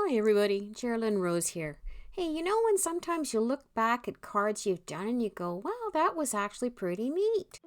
Hi everybody, Geraldine Rose here. Hey, you know when sometimes you look back at cards you've done and you go, wow, that was actually pretty neat.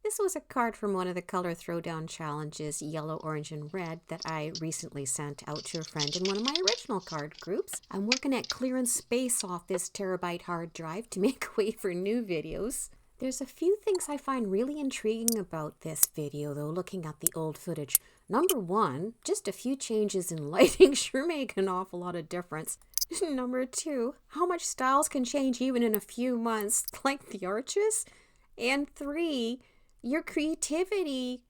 This was a card from one of the color throwdown challenges, yellow, orange, and red, that I recently sent out to a friend in one of my original card groups. I'm working at clearing space off this terabyte hard drive to make way for new videos. There's a few things I find really intriguing about this video, though, looking at the old footage. Number one, just a few changes in lighting sure make an awful lot of difference. Number two, how much styles can change even in a few months, like the arches? And three, your creativity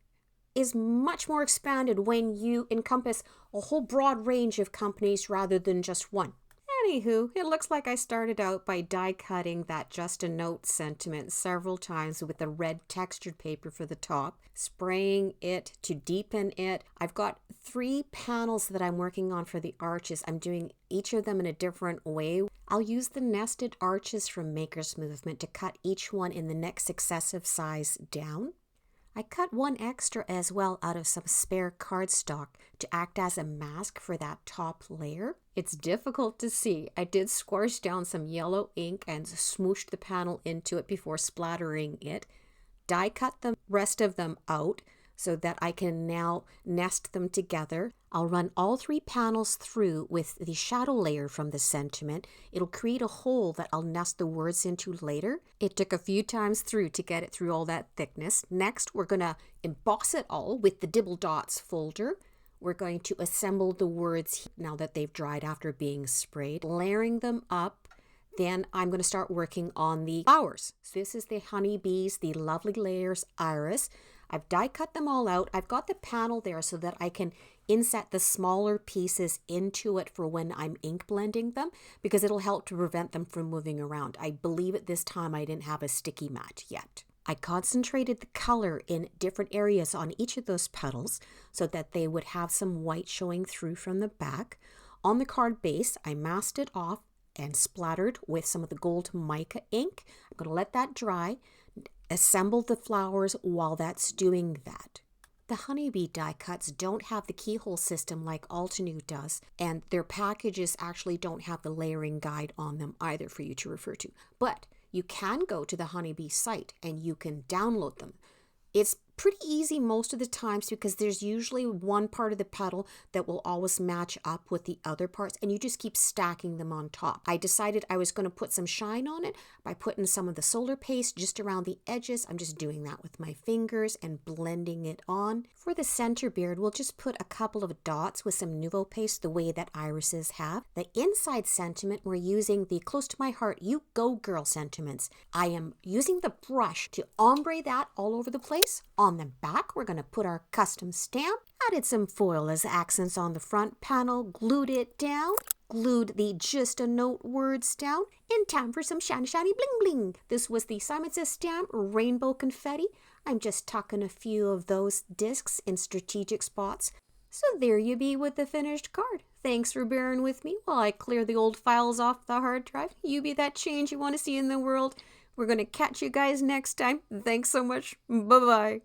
is much more expanded when you encompass a whole broad range of companies rather than just one. Anywho, it looks like I started out by die cutting that just a note sentiment several times with the red textured paper for the top, spraying it to deepen it. I've got 3 panels that I'm working on for the arches. I'm doing each of them in a different way. I'll use the nested arches from Maker's Movement to cut each one in the next successive size down. I cut one extra as well out of some spare cardstock to act as a mask for that top layer. It's difficult to see. I did squash down some yellow ink and smooshed the panel into it before splattering it. Die cut the rest of them out so that I can now nest them together. I'll run all 3 panels through with the shadow layer from the sentiment. It'll create a hole that I'll nest the words into later. It took a few times through to get it through all that thickness. Next, we're going to emboss it all with the Dibble Dots folder. We're going to assemble the words now that they've dried after being sprayed, layering them up. Then I'm going to start working on the flowers. So this is the honeybees, the lovely layers iris. I've die cut them all out. I've got the panel there so that I can inset the smaller pieces into it for when I'm ink blending them, because it'll help to prevent them from moving around. I believe at this time I didn't have a sticky mat yet. I concentrated the color in different areas on each of those petals so that they would have some white showing through from the back. On the card base, I masked it off and splattered with some of the gold mica ink. I'm going to let that dry. Assemble the flowers while that's doing that. The honeybee die cuts don't have the keyhole system like Altenew does, and their packages actually don't have the layering guide on them either for you to refer to. But you can go to the honeybee site and you can download them. It's pretty easy most of the times because there's usually one part of the petal that will always match up with the other parts, and you just keep stacking them on top. I decided I was going to put some shine on it by putting some of the solar paste just around the edges. I'm just doing that with my fingers and blending it on. For the center beard, we'll just put a couple of dots with some Nouveau paste the way that irises have. The inside sentiment, we're using the Close to My Heart, You Go Girl sentiments. I am using the brush to ombre that all over the place. On the back, we're going to put our custom stamp, added some foil as accents on the front panel, glued it down, glued the Just a Note words down, in time for some shiny bling bling. This was the Simon Says stamp rainbow confetti. I'm just tucking a few of those discs in strategic spots. So there you be with the finished card. Thanks for bearing with me while I clear the old files off the hard drive. You be that change you want to see in the world. We're going to catch you guys next time. Thanks so much. Bye-bye.